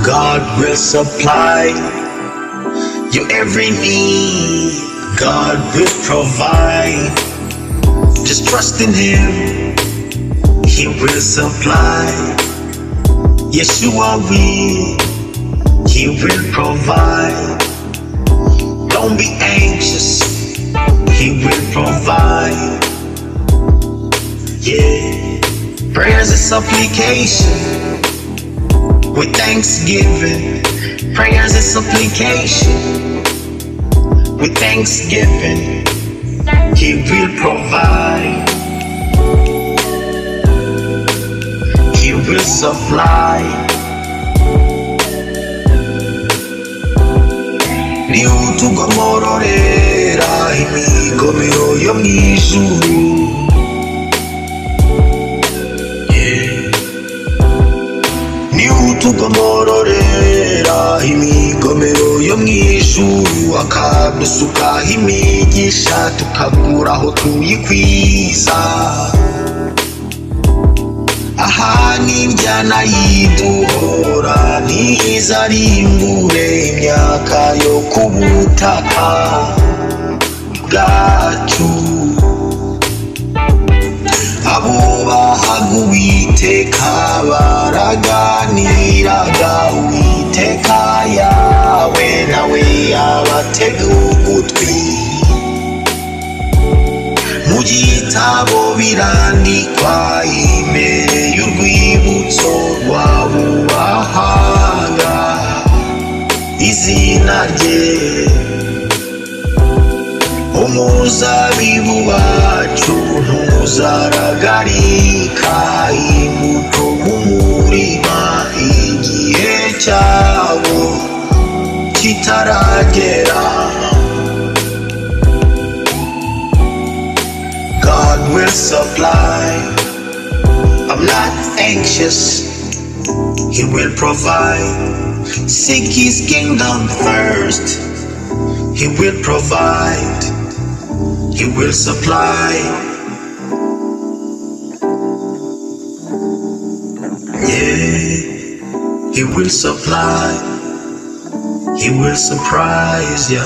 God will supply your every need. God will provide. Just trust in Him. He will supply. Yeshua will. He will provide. Don't be anxious. He will provide. Yeah. Prayers and supplication with thanksgiving. Prayers and supplication with thanksgiving. He will provide. He will supply. Niutugomororera imigomero yo mwijuru. Niutugomororera imigomero yo mwijuru, akadusukaho imigisha tukabura aho tuyikwiza. Aha n'indyana yiduhora ntizarimbure imyaka yo ku butaka bwacu. Abubahaga Uwiteka baraganiraga, Uwiteka yawe nawe yabatega ugutwi. Mu gitabo birandikwa imbere y'urwibutso rw'abubahanga izina rye. Umuzabibu wacu ntuzaragarika, imbuto mu murima igihe cyawo kitaragera. God will supply. I'm not anxious. He will provide. Seek His kingdom first. He will provide. He will supply. Yeah, He will supply. He will surprise ya.